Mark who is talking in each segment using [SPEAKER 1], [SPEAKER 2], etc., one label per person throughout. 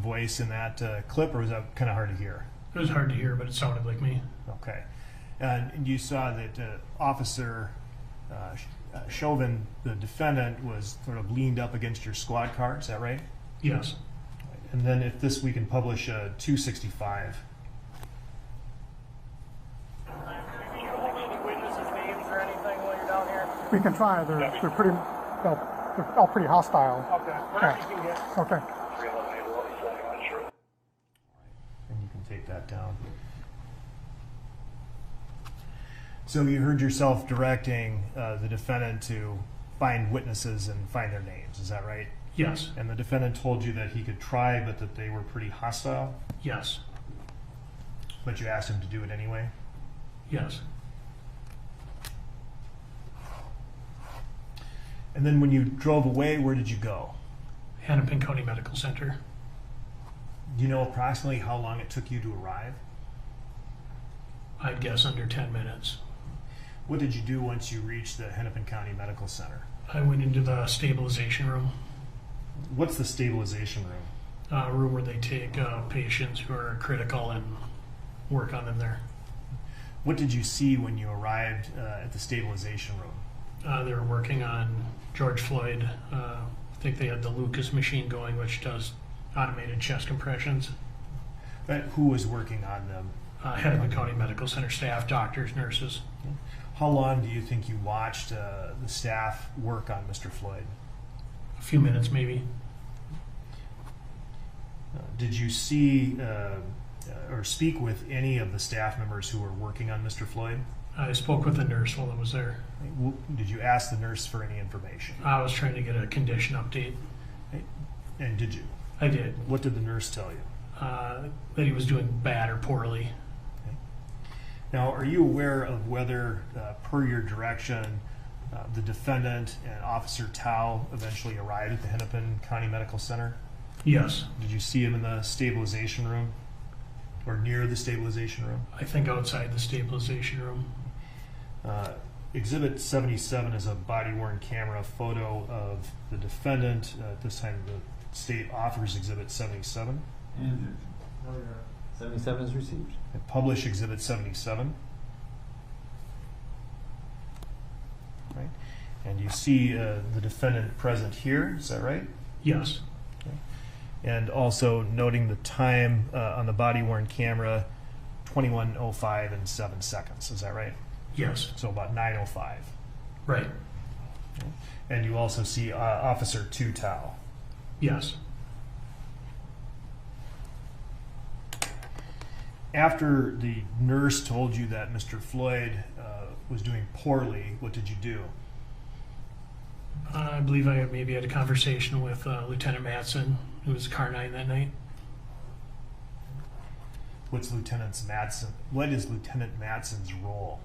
[SPEAKER 1] voice in that clip, or was that kind of hard to hear?
[SPEAKER 2] It was hard to hear, but it sounded like me.
[SPEAKER 1] Okay. And you saw that Officer Chauvin, the defendant, was sort of leaned up against your squad car. Is that right?
[SPEAKER 2] Yes.
[SPEAKER 1] And then if this, we can publish a 265.
[SPEAKER 3] We can try. They're pretty, well, they're all pretty hostile.
[SPEAKER 1] Okay. Whatever you can get.
[SPEAKER 3] Okay.
[SPEAKER 1] And you can take that down. So you heard yourself directing the defendant to find witnesses and find their names. Is that right?
[SPEAKER 2] Yes.
[SPEAKER 1] And the defendant told you that he could try, but that they were pretty hostile?
[SPEAKER 2] Yes.
[SPEAKER 1] But you asked him to do it anyway?
[SPEAKER 2] Yes.
[SPEAKER 1] And then when you drove away, where did you go?
[SPEAKER 2] Hennepin County Medical Center.
[SPEAKER 1] Do you know approximately how long it took you to arrive?
[SPEAKER 2] I'd guess under 10 minutes.
[SPEAKER 1] What did you do once you reached the Hennepin County Medical Center?
[SPEAKER 2] I went into the stabilization room.
[SPEAKER 1] What's the stabilization room?
[SPEAKER 2] A room where they take patients who are critical and work on them there.
[SPEAKER 1] What did you see when you arrived at the stabilization room?
[SPEAKER 2] They were working on George Floyd. I think they had the Lucas machine going, which does automated chest compressions.
[SPEAKER 1] Who was working on them?
[SPEAKER 2] Hennepin County Medical Center staff, doctors, nurses.
[SPEAKER 1] How long do you think you watched the staff work on Mr. Floyd?
[SPEAKER 2] A few minutes, maybe.
[SPEAKER 1] Did you see or speak with any of the staff members who were working on Mr. Floyd?
[SPEAKER 2] I spoke with the nurse while I was there.
[SPEAKER 1] Did you ask the nurse for any information?
[SPEAKER 2] I was trying to get a condition update.
[SPEAKER 1] And did you?
[SPEAKER 2] I did.
[SPEAKER 1] What did the nurse tell you?
[SPEAKER 2] That he was doing bad or poorly.
[SPEAKER 1] Okay. Now, are you aware of whether, per your direction, the defendant and Officer Tao eventually arrived at the Hennepin County Medical Center?
[SPEAKER 2] Yes.
[SPEAKER 1] Did you see him in the stabilization room or near the stabilization room?
[SPEAKER 2] I think outside the stabilization room.
[SPEAKER 1] Exhibit 77 is a body-worn camera photo of the defendant. At this time, the state offers Exhibit 77.
[SPEAKER 4] And 77 is received.
[SPEAKER 1] And publish Exhibit 77. Right. And you see the defendant present here. Is that right?
[SPEAKER 2] Yes.
[SPEAKER 1] Okay. And also noting the time on the body-worn camera, 21:05 and 7 seconds. Is that right?
[SPEAKER 2] Yes.
[SPEAKER 1] So about 9:05.
[SPEAKER 2] Right.
[SPEAKER 1] Okay. And you also see Officer Tu Tao.
[SPEAKER 2] Yes.
[SPEAKER 1] After the nurse told you that Mr. Floyd was doing poorly, what did you do?
[SPEAKER 2] I believe I maybe had a conversation with Lieutenant Matson, who was Car 9 that night.
[SPEAKER 1] What is Lieutenant Matson's role?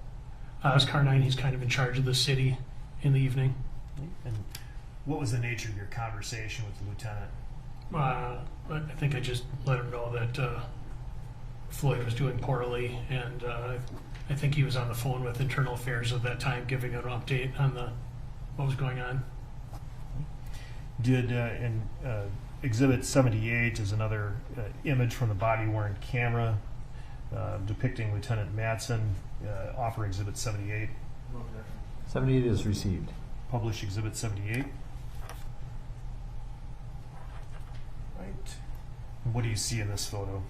[SPEAKER 2] As Car 9, he's kind of in charge of the city in the evening.
[SPEAKER 1] And what was the nature of your conversation with the lieutenant?
[SPEAKER 2] I think I just let him know that Floyd was doing poorly, and I think he was on the phone with Internal Affairs at that time, giving an update on what was going on.
[SPEAKER 1] Did in Exhibit 78 is another image from the body-worn camera depicting Lieutenant Matson. Offer Exhibit 78.
[SPEAKER 4] 78 is received.
[SPEAKER 1] Publish Exhibit 78. Right. And what do you see in this photo?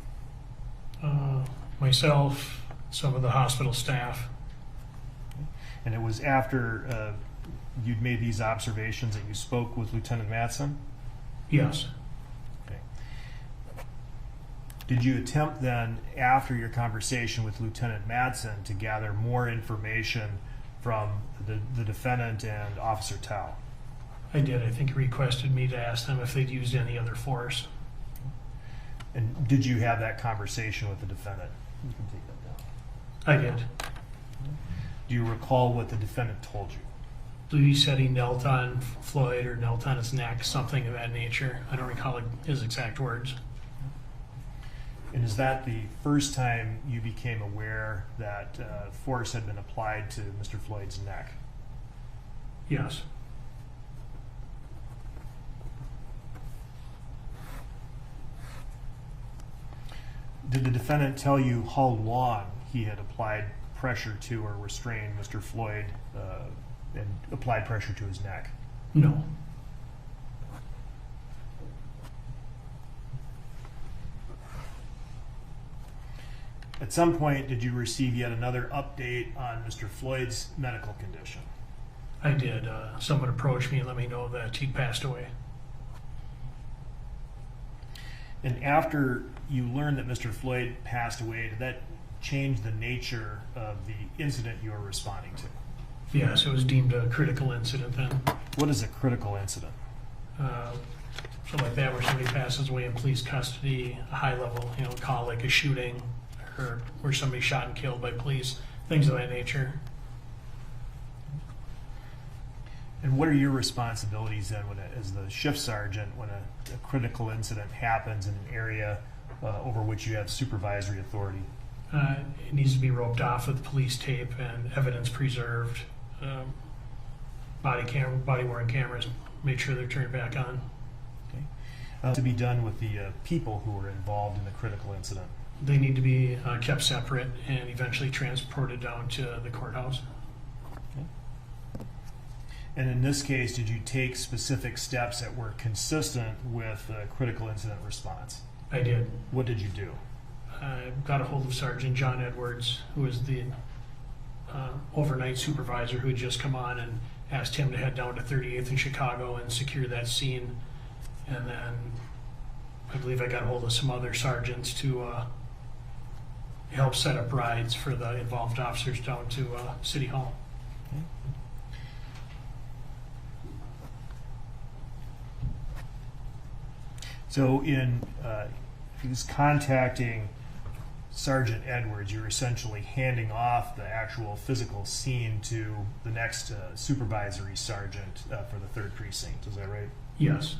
[SPEAKER 2] Myself, some of the hospital staff.
[SPEAKER 1] And it was after you'd made these observations that you spoke with Lieutenant Matson?
[SPEAKER 2] Yes.
[SPEAKER 1] Okay. Did you attempt then, after your conversation with Lieutenant Matson, to gather more information from the defendant and Officer Tao?
[SPEAKER 2] I did. I think he requested me to ask them if they'd used any other force.
[SPEAKER 1] And did you have that conversation with the defendant? You can take that down.
[SPEAKER 2] I did.
[SPEAKER 1] Do you recall what the defendant told you?
[SPEAKER 2] He said he knelt on Floyd or knelt on his neck, something of that nature. I don't recall his exact words.
[SPEAKER 1] And is that the first time you became aware that force had been applied to Mr. Floyd's neck?
[SPEAKER 2] Yes.
[SPEAKER 1] Did the defendant tell you how long he had applied pressure to or restrained Mr. Floyd and applied pressure to his neck?
[SPEAKER 2] No.
[SPEAKER 1] At some point, did you receive yet another update on Mr. Floyd's medical condition?
[SPEAKER 2] I did. Someone approached me and let me know that he'd passed away.
[SPEAKER 1] And after you learned that Mr. Floyd passed away, did that change the nature of the incident you were responding to?
[SPEAKER 2] Yes, it was deemed a critical incident then.
[SPEAKER 1] What is a critical incident?
[SPEAKER 2] So like that, where somebody passes away in police custody, a high level, call like a shooting, or where somebody shot and killed by police, things of that nature.
[SPEAKER 1] And what are your responsibilities then as the shift sergeant when a critical incident happens in an area over which you have supervisory authority?
[SPEAKER 2] It needs to be roped off with police tape and evidence preserved. Body worn cameras, make sure they're turned back on.
[SPEAKER 1] Okay. To be done with the people who were involved in the critical incident?
[SPEAKER 2] They need to be kept separate and eventually transported down to the courthouse.
[SPEAKER 1] Okay. And in this case, did you take specific steps that were consistent with the critical incident response?
[SPEAKER 2] I did.
[SPEAKER 1] What did you do?
[SPEAKER 2] I got a hold of Sergeant John Edwards, who was the overnight supervisor who had just come on, and asked him to head down to 38th in Chicago and secure that scene. And then I believe I got a hold of some other sergeants to help set up rides for the involved officers down to City Hall.
[SPEAKER 1] Okay. So in he was contacting Sergeant Edwards, you're essentially handing off the actual physical scene to the next supervisory sergeant for the 3rd Precinct. Is that right?
[SPEAKER 2] Yes.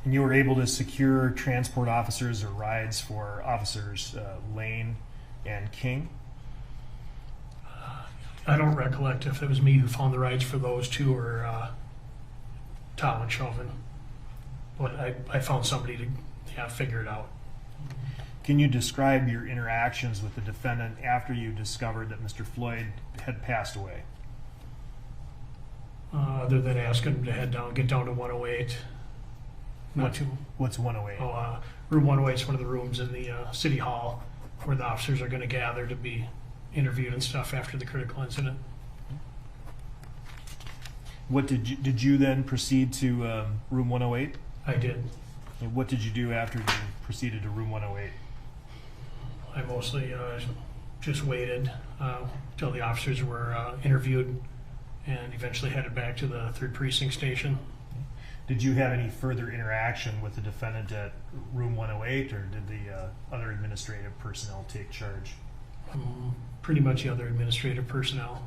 [SPEAKER 1] And you were able to secure transport officers or rides for officers Lane and King?
[SPEAKER 2] I don't recollect if it was me who found the rides for those two or Tom and Chauvin. But I found somebody to figure it out.
[SPEAKER 1] Can you describe your interactions with the defendant after you discovered that Mr. Floyd had passed away?
[SPEAKER 2] Other than asking him to get down to 108.
[SPEAKER 1] What's 108?
[SPEAKER 2] Room 108 is one of the rooms in the City Hall where the officers are going to gather to be interviewed and stuff after the critical incident.
[SPEAKER 1] What did you then proceed to room 108?
[SPEAKER 2] I did.
[SPEAKER 1] And what did you do after you proceeded to room 108?
[SPEAKER 2] I mostly just waited till the officers were interviewed and eventually headed back to the 3rd Precinct station.
[SPEAKER 1] Did you have any further interaction with the defendant at room 108, or did the other administrative personnel take charge?
[SPEAKER 2] Pretty much the other administrative personnel.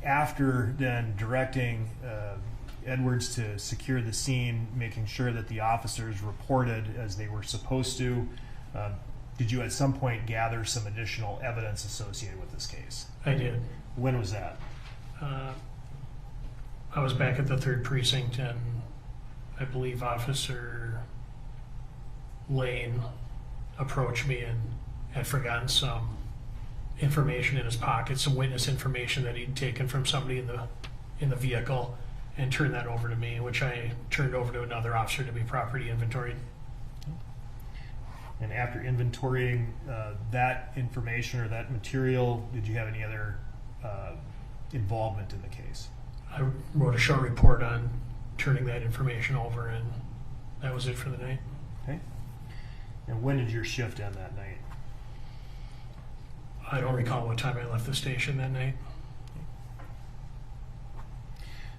[SPEAKER 1] After then directing Edwards to secure the scene, making sure that the officers reported as they were supposed to, did you at some point gather some additional evidence associated with this case?
[SPEAKER 2] I did.
[SPEAKER 1] When was that?
[SPEAKER 2] I was back at the 3rd Precinct, and I believe Officer Lane approached me and had forgotten some information in his pocket, some witness information that he'd taken from somebody in the vehicle, and turned that over to me, which I turned over to another officer to be properly inventoried.
[SPEAKER 1] And after inventorying that information or that material, did you have any other involvement in the case?
[SPEAKER 2] I wrote a short report on turning that information over, and that was it for the night.
[SPEAKER 1] Okay. And when did your shift end that night?
[SPEAKER 2] I don't recall what time I left the station that night.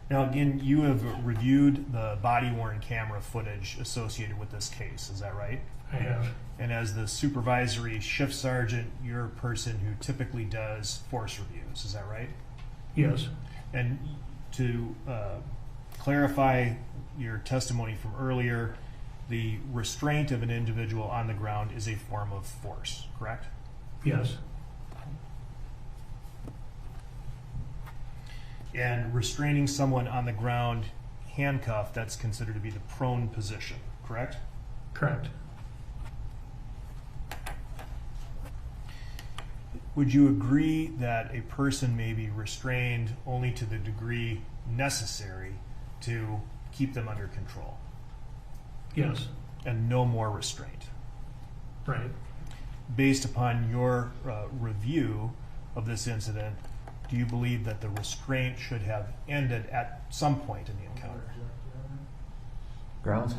[SPEAKER 1] Now, again, you have reviewed the body-worn camera footage associated with this case. Is that right?
[SPEAKER 2] I have.
[SPEAKER 1] And as the supervisory shift sergeant, you're a person who typically does force reviews. Is that right?
[SPEAKER 2] Yes.
[SPEAKER 1] And to clarify your testimony from earlier, the restraint of an individual on the ground is a form of force, correct?
[SPEAKER 2] Yes.
[SPEAKER 1] And restraining someone on the ground handcuffed, that's considered to be the prone position, correct?
[SPEAKER 2] Correct.
[SPEAKER 1] Would you agree that a person may be restrained only to the degree necessary to keep them under control,
[SPEAKER 2] Yes.
[SPEAKER 1] and no more restraint?
[SPEAKER 2] Right.
[SPEAKER 1] Based upon your review of this incident, do you believe that the restraint should have ended at some point in the encounter?
[SPEAKER 4] Grounds?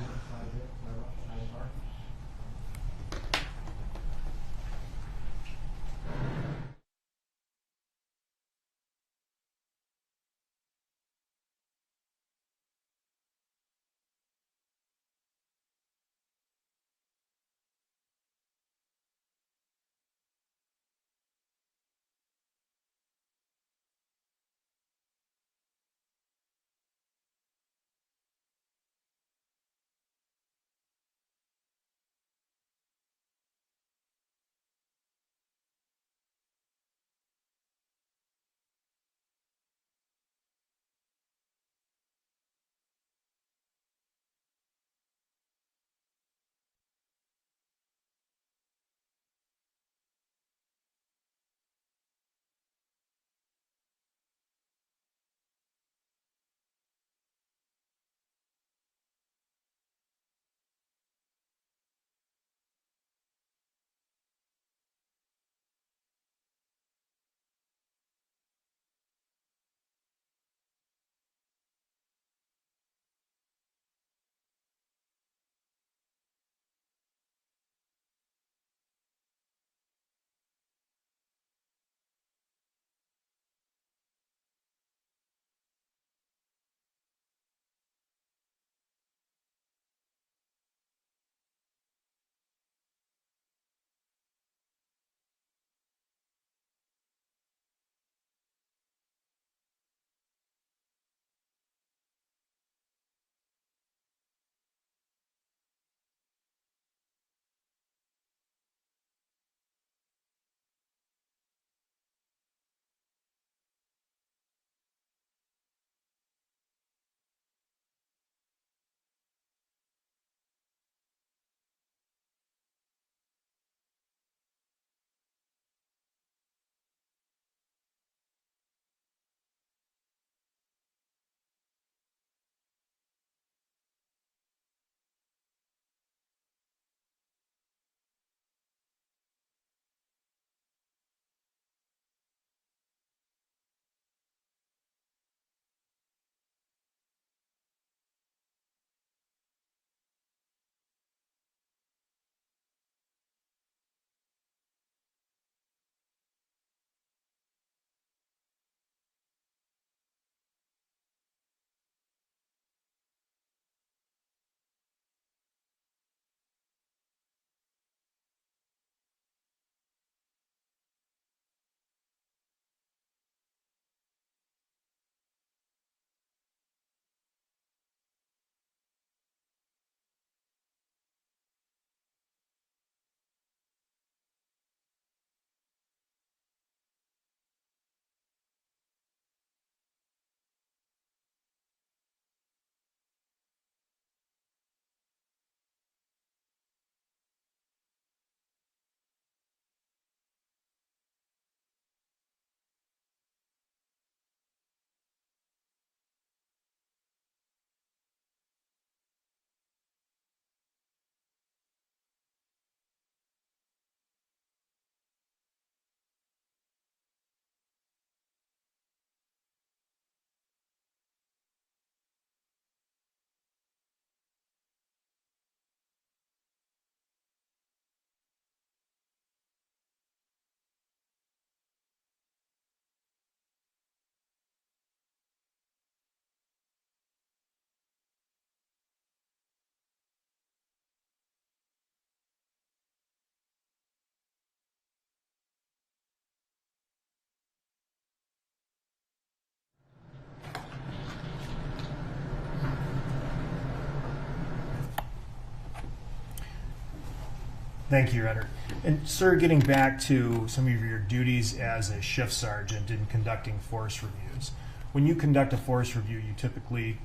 [SPEAKER 1] Thank you, Your Honor. And sir, getting back to some of your duties as a shift sergeant in conducting force reviews, When you conduct a force review, you typically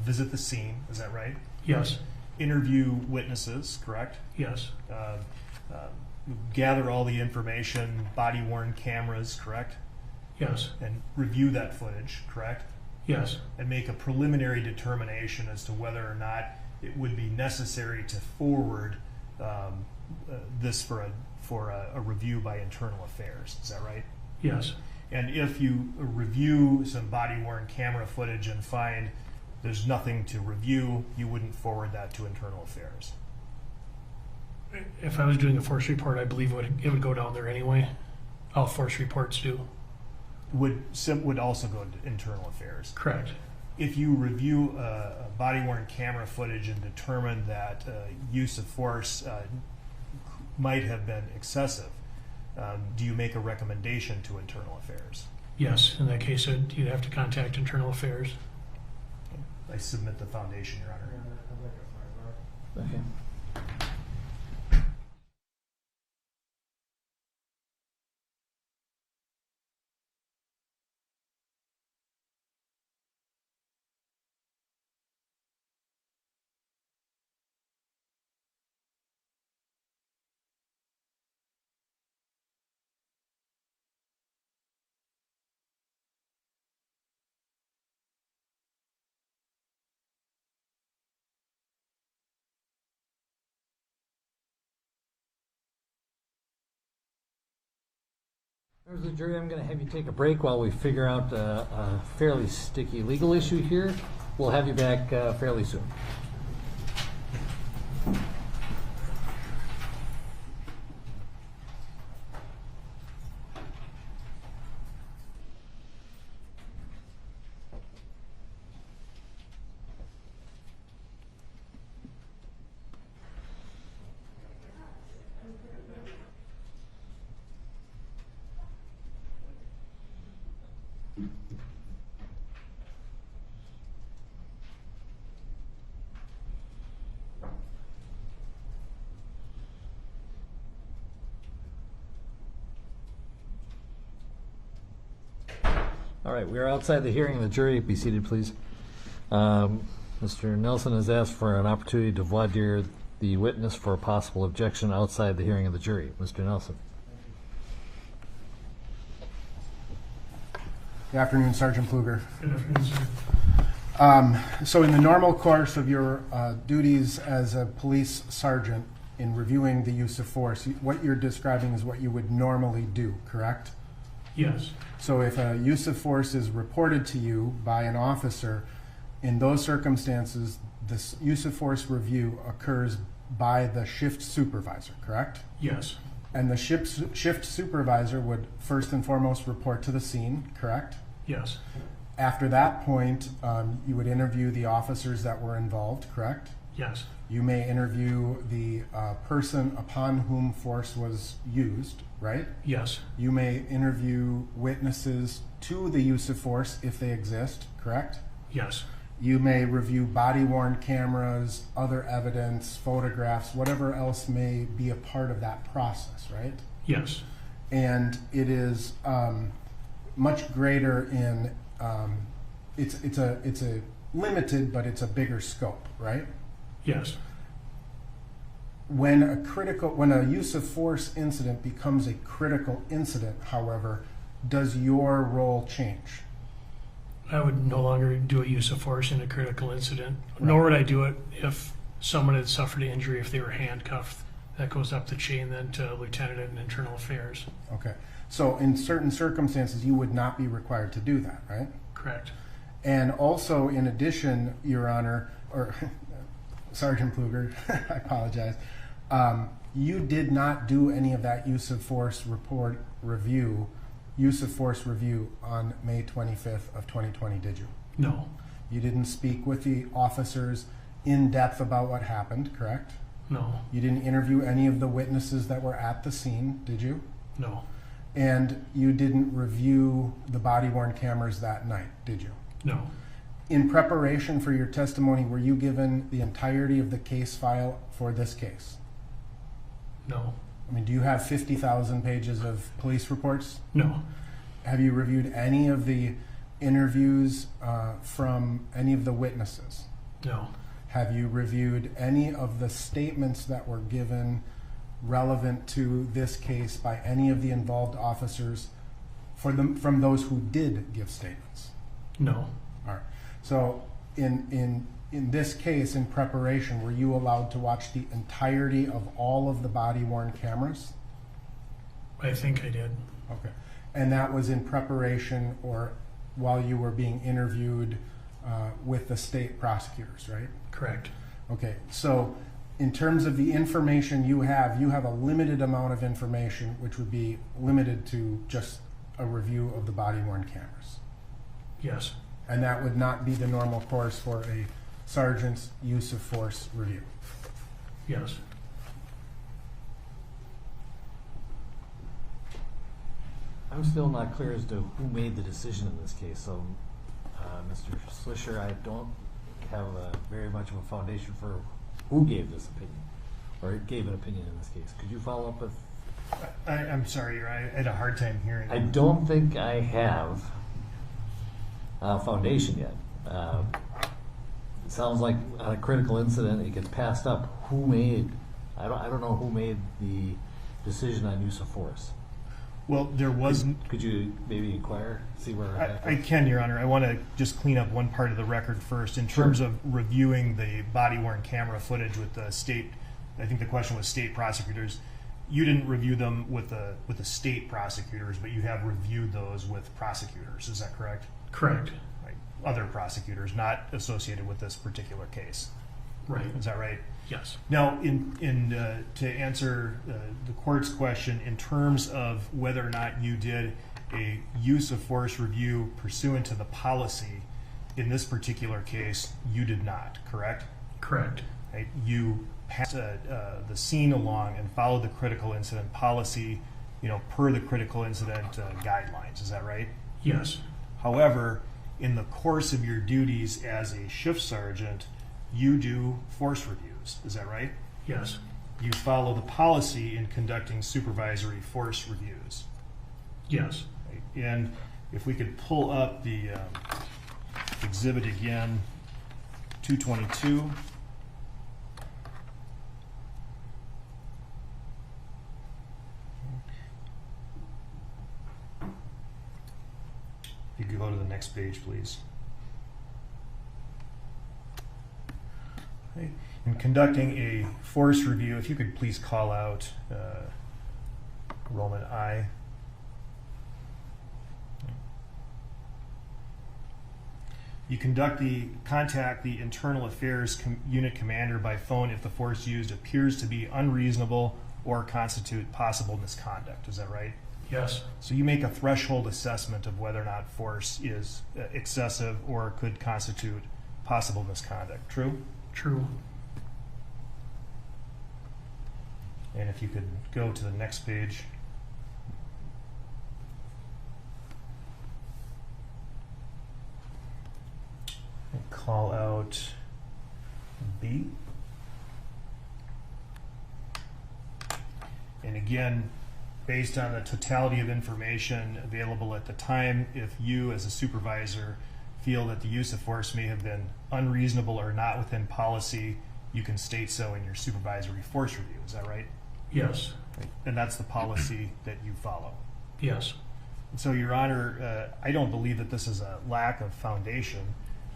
[SPEAKER 1] visit the scene, is that right?
[SPEAKER 2] Yes.
[SPEAKER 1] Interview witnesses, correct?
[SPEAKER 2] Yes.
[SPEAKER 1] Gather all the information, body-worn cameras, correct?
[SPEAKER 2] Yes.
[SPEAKER 1] And review that footage, correct?
[SPEAKER 2] Yes.
[SPEAKER 1] And make a preliminary determination as to whether or not it would be necessary to forward this for a review by internal affairs. Is that right?
[SPEAKER 2] Yes.
[SPEAKER 1] And if you review some body-worn camera footage and find there's nothing to review, you wouldn't forward that to internal affairs.
[SPEAKER 2] If I was doing a force report, I believe it would go down there anyway. All force reports do.
[SPEAKER 1] Would also go to internal affairs.
[SPEAKER 2] Correct.
[SPEAKER 1] If you review body-worn camera footage and determine that use of force might have been excessive, do you make a recommendation to internal affairs?
[SPEAKER 2] Yes. In that case, you'd have to contact internal affairs.
[SPEAKER 1] I submit the foundation, Your Honor.
[SPEAKER 4] Okay. Members of the jury, I'm going to have you take a break while we figure out a fairly sticky legal issue here. We'll have you back fairly soon. All right, we are outside the hearing. The jury, be seated, please. Mr. Nelson has asked for an opportunity to voir dire the witness for a possible objection outside the hearing of the jury. Mr. Nelson.
[SPEAKER 5] Good afternoon, Sergeant Pfluger.
[SPEAKER 2] Good afternoon, sir.
[SPEAKER 5] So in the normal course of your duties as a police sergeant in reviewing the use of force, what you're describing is what you would normally do, correct?
[SPEAKER 2] Yes.
[SPEAKER 5] So if a use of force is reported to you by an officer, in those circumstances, this use of force review occurs by the shift supervisor, correct?
[SPEAKER 2] Yes.
[SPEAKER 5] And the shift supervisor would first and foremost report to the scene, correct?
[SPEAKER 2] Yes.
[SPEAKER 5] After that point, you would interview the officers that were involved, correct?
[SPEAKER 2] Yes.
[SPEAKER 5] You may interview the person upon whom force was used, right?
[SPEAKER 2] Yes.
[SPEAKER 5] You may interview witnesses to the use of force if they exist, correct?
[SPEAKER 2] Yes.
[SPEAKER 5] You may review body-worn cameras, other evidence, photographs, whatever else may be a part of that process, right?
[SPEAKER 2] Yes.
[SPEAKER 5] And it is much greater in it's a limited, but it's a bigger scope, right?
[SPEAKER 2] Yes.
[SPEAKER 5] When a use of force incident becomes a critical incident, however, does your role change?
[SPEAKER 2] I would no longer do a use of force in a critical incident,
[SPEAKER 5] Right.
[SPEAKER 2] nor would I do it if someone had suffered an injury, if they were handcuffed. That goes up the chain then to lieutenant and internal affairs.
[SPEAKER 5] Okay. So in certain circumstances, you would not be required to do that, right?
[SPEAKER 2] Correct.
[SPEAKER 5] And also, in addition, Your Honor, or Sergeant Pfluger, I apologize, you did not do any of that use of force review on May 25th of 2020, did you?
[SPEAKER 2] No.
[SPEAKER 5] You didn't speak with the officers in depth about what happened, correct?
[SPEAKER 2] No.
[SPEAKER 5] You didn't interview any of the witnesses that were at the scene, did you?
[SPEAKER 2] No.
[SPEAKER 5] And you didn't review the body-worn cameras that night, did you?
[SPEAKER 2] No.
[SPEAKER 5] In preparation for your testimony, were you given the entirety of the case file for this case?
[SPEAKER 2] No.
[SPEAKER 5] I mean, do you have 50,000 pages of police reports?
[SPEAKER 2] No.
[SPEAKER 5] Have you reviewed any of the interviews from any of the witnesses?
[SPEAKER 2] No.
[SPEAKER 5] Have you reviewed any of the statements that were given relevant to this case by any of the involved officers from those who did give statements?
[SPEAKER 2] No.
[SPEAKER 5] All right. So in this case, in preparation, were you allowed to watch the entirety of all of the body-worn cameras?
[SPEAKER 2] I think I did.
[SPEAKER 5] Okay. And that was in preparation or while you were being interviewed with the state prosecutors, right?
[SPEAKER 2] Correct.
[SPEAKER 5] Okay. So in terms of the information you have a a limited amount of information, which would be limited to just a review of the body-worn cameras.
[SPEAKER 2] Yes.
[SPEAKER 5] And that would not be the normal course for a sergeant's use of force review.
[SPEAKER 2] Yes.
[SPEAKER 4] I'm still not clear as to who made the decision in this case. So, Mr. Slisher, I don't have very much of a foundation for who gave this opinion or gave an opinion in this case. Could you follow up with?
[SPEAKER 1] I'm sorry, I had a hard time hearing.
[SPEAKER 4] I don't think I have a foundation yet. It sounds like on a critical incident, it gets passed up. Who made? I don't know who made the decision on use of force.
[SPEAKER 1] Well, there was.
[SPEAKER 4] Could you maybe inquire, see where?
[SPEAKER 1] I can, Your Honor. I want to just clean up one part of the record first. In terms of reviewing the body-worn camera footage with the state, I think the question was state prosecutors. You didn't review them with the state prosecutors, but you have reviewed those with prosecutors. Is that correct?
[SPEAKER 2] Correct.
[SPEAKER 1] Right. Other prosecutors, not associated with this particular case.
[SPEAKER 2] Right.
[SPEAKER 1] Is that right?
[SPEAKER 2] Yes.
[SPEAKER 1] Now, to answer the court's question, in terms of whether or not you did a use of force review pursuant to the policy, in this particular case, you did not, correct?
[SPEAKER 2] Correct.
[SPEAKER 1] Right? You passed the scene along and followed the critical incident policy, per the critical incident guidelines. Is that right?
[SPEAKER 2] Yes.
[SPEAKER 1] However, in the course of your duties as a shift sergeant, you do force reviews. Is that right?
[SPEAKER 2] Yes.
[SPEAKER 1] You follow the policy in conducting supervisory force reviews.
[SPEAKER 2] Yes.
[SPEAKER 1] Right? And if we could pull up the exhibit again, 222. You could go to the next page, please. Okay. In conducting a force review, if you could please call out Roman I. You contact the internal affairs unit commander by phone if the force used appears to be unreasonable or constitute possible misconduct. Is that right?
[SPEAKER 2] Yes.
[SPEAKER 1] So you make a threshold assessment of whether or not force is excessive or could constitute possible misconduct. True?
[SPEAKER 2] True.
[SPEAKER 1] And if you could go to the next page. And call out B. And again, based on the totality of information available at the time, if you as a supervisor feel that the use of force may have been unreasonable or not within policy, you can state so in your supervisory force review. Is that right?
[SPEAKER 2] Yes.
[SPEAKER 1] And that's the policy that you follow.
[SPEAKER 2] Yes.
[SPEAKER 1] And so, Your Honor, I don't believe that this is a lack of foundation.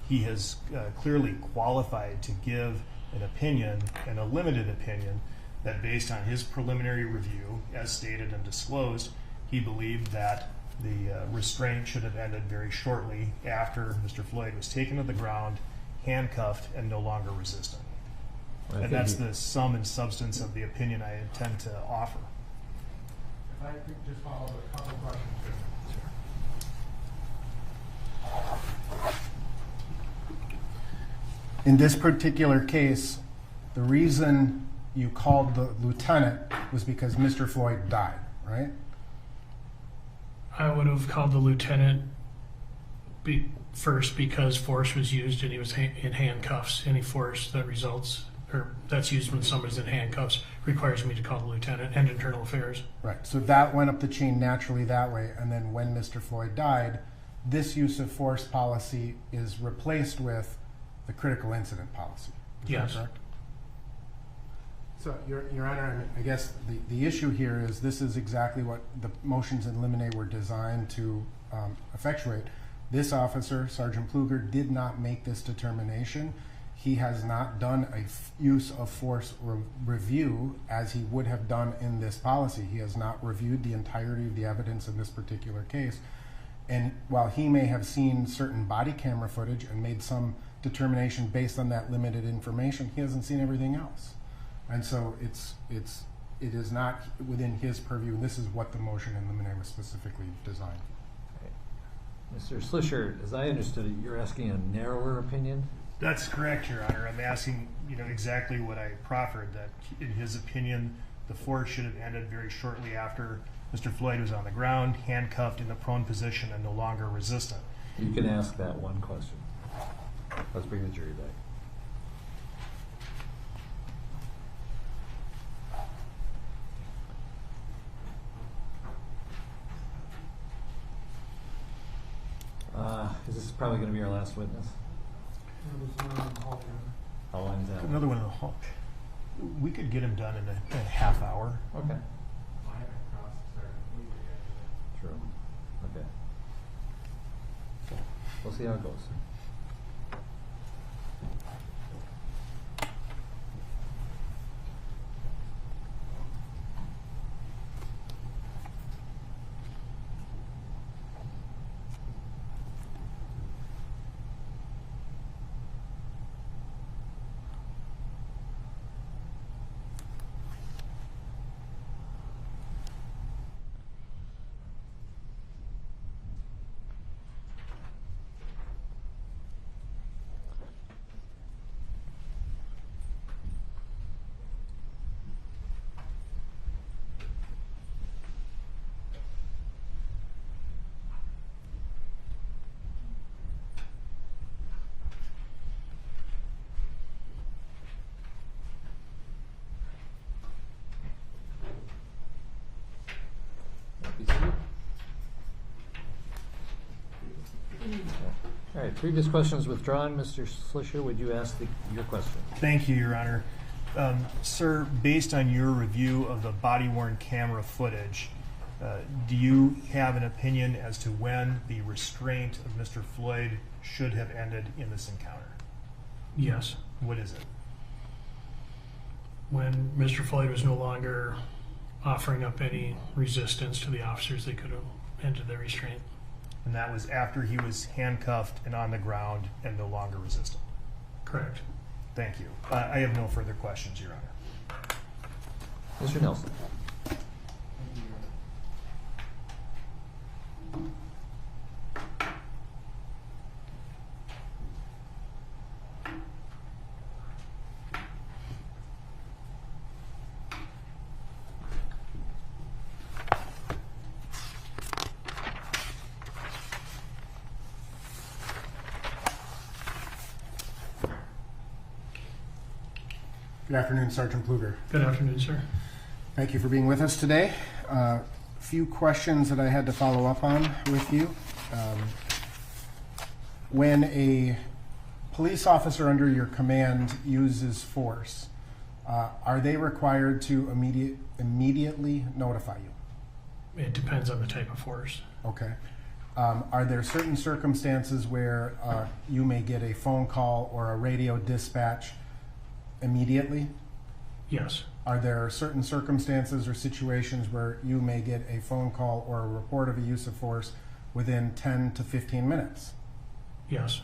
[SPEAKER 1] He has clearly qualified to give an opinion, and a limited opinion, that based on his preliminary review, as stated and disclosed, he believed that the restraint should have ended very shortly after Mr. Floyd was taken to the ground, handcuffed, and no longer resisting. And that's the sum and substance of the opinion I intend to offer.
[SPEAKER 5] If I could just follow a couple questions. In this particular case, the reason you called the lieutenant was because Mr. Floyd died, right?
[SPEAKER 2] I would have called the lieutenant first because force was used and he was in handcuffs. Any force that results or that's used when somebody's in handcuffs requires me to call the lieutenant and internal affairs.
[SPEAKER 5] Right. So that went up the chain naturally that way. And then when Mr. Floyd died, this use of force policy is replaced with the critical incident policy. Is
[SPEAKER 2] Yes.
[SPEAKER 5] that correct? So, Your Honor, I guess the issue here is this is exactly what the motions in limine were designed to effectuate. This officer, Sergeant Pfluger, did not make this determination. He has not done a use of force review as he would have done in this policy. He has not reviewed the entirety of the evidence in this particular case. And while he may have seen certain body camera footage and made some determination based on that limited information, he hasn't seen everything else. And so it is not within his purview. And this is what the motion in limine was specifically designed.
[SPEAKER 4] Mr. Slisher, as I understood it, you're asking a narrower opinion?
[SPEAKER 1] That's correct, Your Honor. I'm asking, exactly what I proffered, that in his opinion, the force should have ended very shortly after Mr. Floyd was on the ground, handcuffed in the prone position and no longer resistant.
[SPEAKER 4] You can ask that one question. Let's bring the jury back. Is this probably going to be our last witness? How long is that?
[SPEAKER 1] Another one in the hall. We could get him done in a half hour.
[SPEAKER 4] Okay. True. Okay. We'll see how it goes. All right, previous questions withdrawn. Mr. Slisher, would you ask your question?
[SPEAKER 1] Thank you, Your Honor. Sir, based on your review of the body-worn camera footage, do you have an opinion as to when the restraint of Mr. Floyd should have ended in this encounter?
[SPEAKER 2] Yes.
[SPEAKER 1] What is it?
[SPEAKER 2] When Mr. Floyd was no longer offering up any resistance to the officers, they could have ended their restraint.
[SPEAKER 1] And that was after he was handcuffed and on the ground and no longer resistant.
[SPEAKER 2] Correct.
[SPEAKER 1] Thank you. I have no further questions, Your Honor.
[SPEAKER 4] Mr. Nelson.
[SPEAKER 5] Good afternoon, Sergeant Pfluger.
[SPEAKER 2] Good afternoon, sir.
[SPEAKER 5] Thank you for being with us today. A few questions that I had to follow up on with you. When a police officer under your command uses force, are they required to immediately notify you?
[SPEAKER 2] It depends on the type of force.
[SPEAKER 5] Okay. Are there certain circumstances where you may get a phone call or a radio dispatch immediately?
[SPEAKER 2] Yes.
[SPEAKER 5] Are there certain circumstances or situations where you may get a phone call or a report of a use of force within 10 to 15 minutes?
[SPEAKER 2] Yes.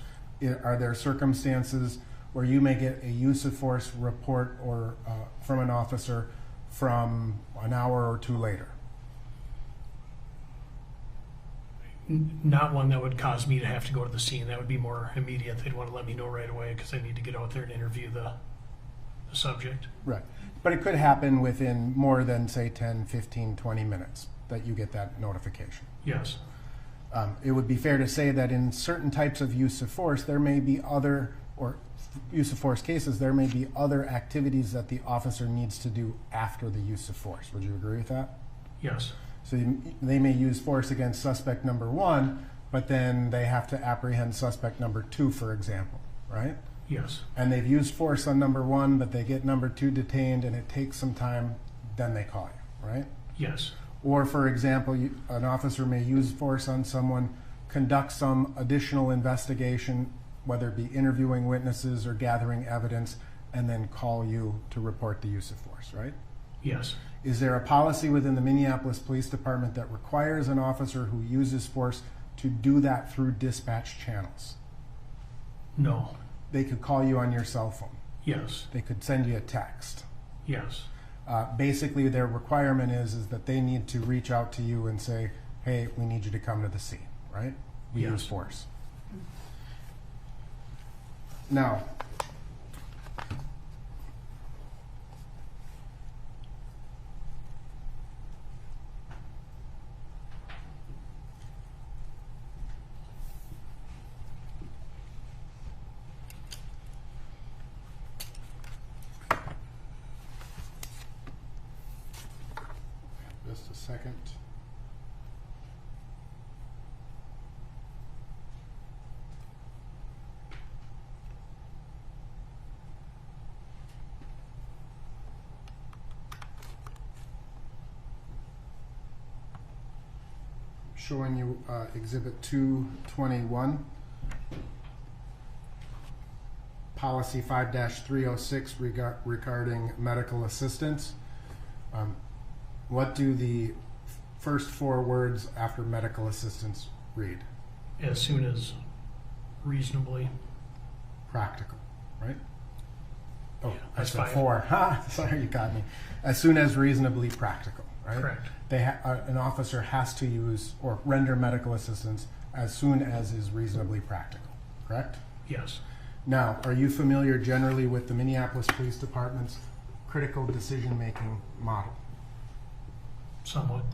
[SPEAKER 5] Are there circumstances where you may get a use of force report or from an officer from an hour or two later?
[SPEAKER 2] Not one that would cause me to have to go to the scene. That would be more immediate. They'd want to let me know right away because I need to get out there and interview the subject.
[SPEAKER 5] Right. But it could happen within more than, say, 10, 15, 20 minutes that you get that notification.
[SPEAKER 2] Yes.
[SPEAKER 5] It would be fair to say that in certain types of use of force, there may be other, or use of force cases, there may be other activities that the officer needs to do after the use of force. Would you agree with that?
[SPEAKER 2] Yes.
[SPEAKER 5] So they may use force against suspect number one, but then they have to apprehend suspect number 2, for example, right?
[SPEAKER 2] Yes.
[SPEAKER 5] And they've used force on number 1, but they get number 2 detained and it takes some time, then they call you, right?
[SPEAKER 2] Yes.
[SPEAKER 5] Or, for example, an officer may use force on someone, conduct some additional investigation, whether it be interviewing witnesses or gathering evidence, and then call you to report the use of force, right?
[SPEAKER 2] Yes.
[SPEAKER 5] Is there a policy within the Minneapolis Police Department that requires an officer who uses force to do that through dispatch channels?
[SPEAKER 2] No.
[SPEAKER 5] They could call you on your cell phone.
[SPEAKER 2] Yes.
[SPEAKER 5] They could send you a text.
[SPEAKER 2] Yes.
[SPEAKER 5] Basically, their requirement is that they need to reach out to you and say, hey, we need you to come to the scene, right? We
[SPEAKER 2] Yes.
[SPEAKER 5] use force. Now, just a second. Showing you Exhibit 221, Policy 5-306 regarding medical assistance. What do the first 4 words after medical assistance read?
[SPEAKER 2] As soon as reasonably.
[SPEAKER 5] Practical, right? Oh,
[SPEAKER 2] Yeah,
[SPEAKER 5] I
[SPEAKER 2] that's
[SPEAKER 5] said
[SPEAKER 2] 5.
[SPEAKER 5] 4. Ha, sorry, you got me. As soon as reasonably practical, right?
[SPEAKER 2] Correct.
[SPEAKER 5] An officer has to use or render medical assistance as soon as is reasonably practical, correct?
[SPEAKER 2] Yes.
[SPEAKER 5] Now, are you familiar generally with the Minneapolis Police Department's critical decision-making model?
[SPEAKER 2] Somewhat.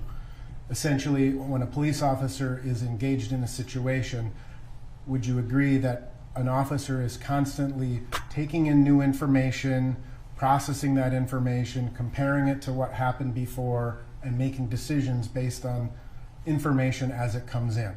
[SPEAKER 5] Essentially, when a police officer is engaged in a situation, would you agree that an officer is constantly taking in new information, processing that information, comparing it to what happened before, and making decisions based on information as it comes in?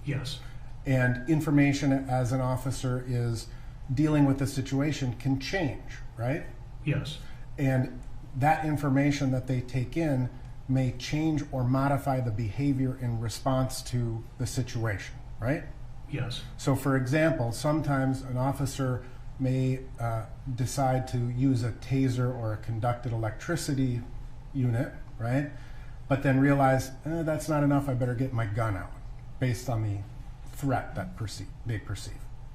[SPEAKER 2] Yes.
[SPEAKER 5] And information as an officer is dealing with the situation can change, right?
[SPEAKER 2] Yes.
[SPEAKER 5] And that information that they take in may change or modify the behavior in response to the situation, right?
[SPEAKER 2] Yes.
[SPEAKER 5] So, for example, sometimes an officer may decide to use a taser or a conducted electricity unit, right? But then realize, that's not enough, I better get my gun out, based on the threat that they perceive,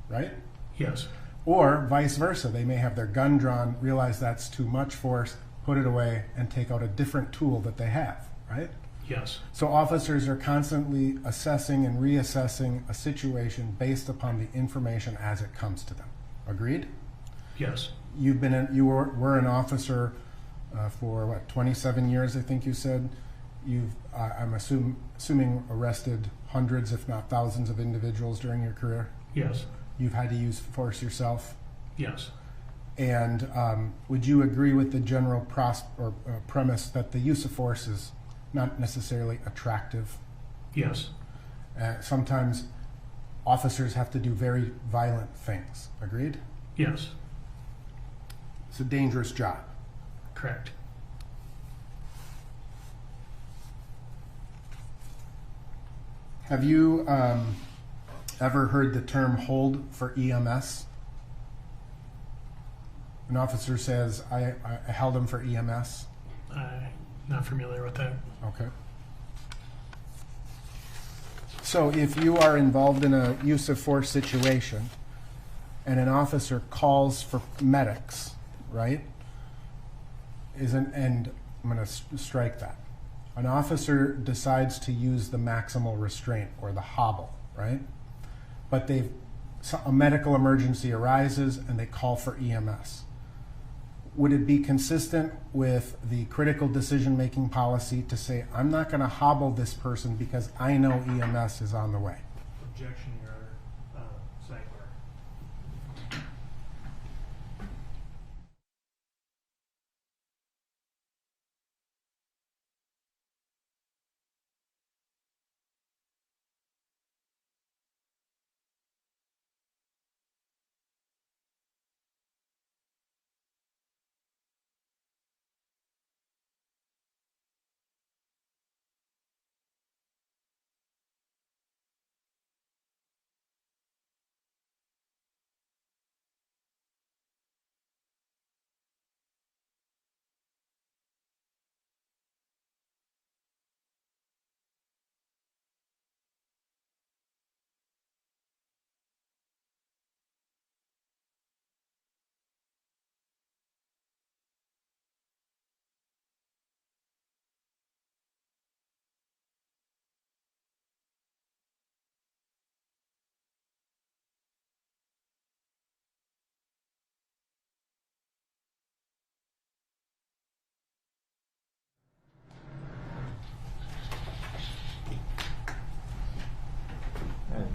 [SPEAKER 5] right?
[SPEAKER 2] Yes.
[SPEAKER 5] Or vice versa, they may have their gun drawn, realize that's too much force, put it away, and take out a different tool that they have, right?
[SPEAKER 2] Yes.
[SPEAKER 5] So officers are constantly assessing and reassessing a situation based upon the information as it comes to them. Agreed?
[SPEAKER 2] Yes.
[SPEAKER 5] You were an officer for what, 27 years, I think you said. You've, I'm assuming, arrested hundreds, if not thousands, of individuals during your career.
[SPEAKER 2] Yes.
[SPEAKER 5] You've had to use force yourself.
[SPEAKER 2] Yes.
[SPEAKER 5] And would you agree with the general premise that the use of force is not necessarily attractive?
[SPEAKER 2] Yes.
[SPEAKER 5] Sometimes officers have to do very violent things. Agreed?
[SPEAKER 2] Yes.
[SPEAKER 5] It's a dangerous job.
[SPEAKER 2] Correct.
[SPEAKER 5] Have you ever heard the term hold for EMS? An officer says, I held him for EMS.
[SPEAKER 2] I'm not familiar with that.
[SPEAKER 5] Okay. So if you are involved in a use of force situation and an officer calls for medics, right? And I'm going to strike that. An officer decides to use the maximal restraint or the hobble, right? But a medical emergency arises and they call for EMS. Would it be consistent with the critical decision-making policy to say, I'm not going to hobble this person because I know EMS is on the way?
[SPEAKER 1] Objection, Your Honor. Sidebar.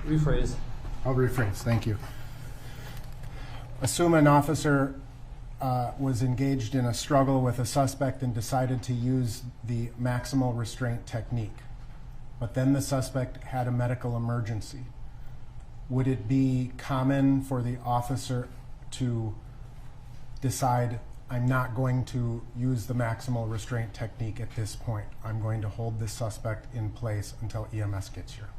[SPEAKER 4] Rephrase.
[SPEAKER 5] I'll rephrase, thank you. Assume an officer was engaged in a struggle with a suspect and decided to use the maximal restraint technique, but then the suspect had a medical emergency. Would it be common for the officer to decide, I'm not going to use the maximal restraint technique at this point. I'm going to hold this suspect in place until EMS gets here?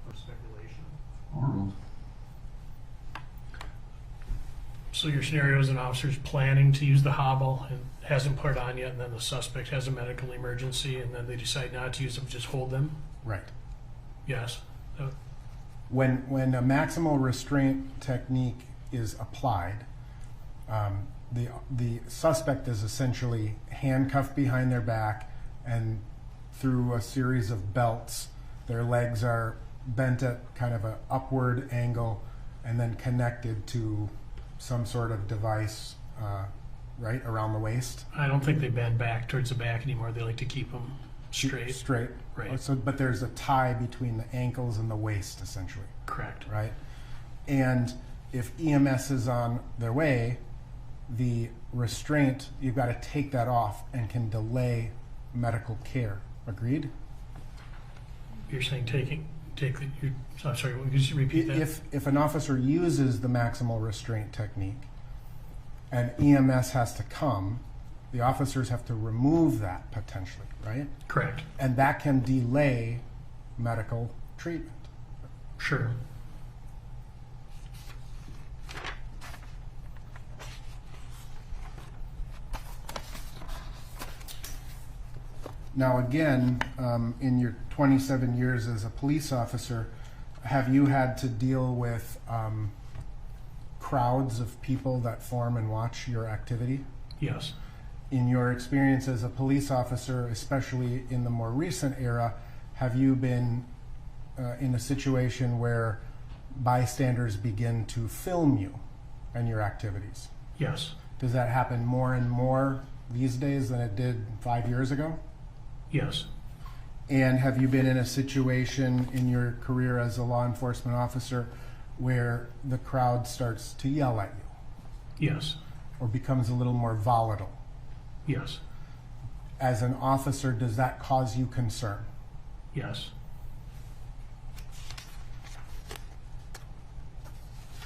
[SPEAKER 2] So your scenario is an officer's planning to use the hobble and hasn't put it on yet, and then the suspect has a medical emergency, and then they decide not to use them, just hold them?
[SPEAKER 5] Right.
[SPEAKER 2] Yes.
[SPEAKER 5] When a maximal restraint technique is applied, the suspect is essentially handcuffed behind their back, and through a series of belts, their legs are bent at kind of an upward angle and then connected to some sort of device right around the waist.
[SPEAKER 2] I don't think they bend back towards the back anymore. They like to keep them straight.
[SPEAKER 5] Straight.
[SPEAKER 2] Right.
[SPEAKER 5] So, but there's a tie between the ankles and the waist, essentially.
[SPEAKER 2] Correct.
[SPEAKER 5] Right? And if EMS is on their way, the restraint, you've got to take that off and can delay medical care. Agreed?
[SPEAKER 2] You're saying I'm sorry, could you just repeat that?
[SPEAKER 5] If an officer uses the maximal restraint technique and EMS has to come, the officers have to remove that potentially, right?
[SPEAKER 2] Correct.
[SPEAKER 5] And that can delay medical treatment.
[SPEAKER 2] Sure.
[SPEAKER 5] Now again, in your 27 years as a police officer, have you had to deal with crowds of people that form and watch your activity?
[SPEAKER 2] Yes.
[SPEAKER 5] In your experience as a police officer, especially in the more recent era, have you been in a situation where bystanders begin to film you and your activities?
[SPEAKER 2] Yes.
[SPEAKER 5] Does that happen more and more these days than it did 5 years ago?
[SPEAKER 2] Yes.
[SPEAKER 5] And have you been in a situation in your career as a law enforcement officer where the crowd starts to yell at you
[SPEAKER 2] Yes.
[SPEAKER 5] or becomes a little more volatile?
[SPEAKER 2] Yes.
[SPEAKER 5] As an officer, does that cause you concern?
[SPEAKER 2] Yes.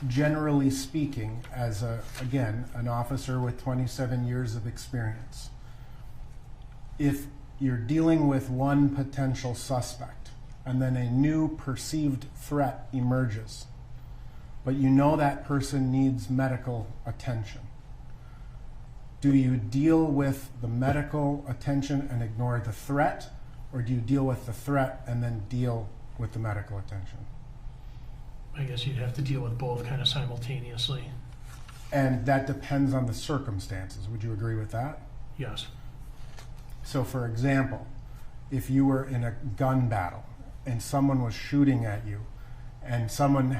[SPEAKER 5] Generally speaking, as an officer with 27 years of experience, if you're dealing with one potential suspect and then a new perceived threat emerges, but you know that person needs medical attention, do you deal with the medical attention and ignore the threat, or do you deal with the threat and then deal with the medical attention?
[SPEAKER 2] I guess you'd have to deal with both kind of simultaneously.
[SPEAKER 5] And that depends on the circumstances. Would you agree with that?
[SPEAKER 2] Yes.
[SPEAKER 5] So for example, if you were in a gun battle and someone was shooting at you and someone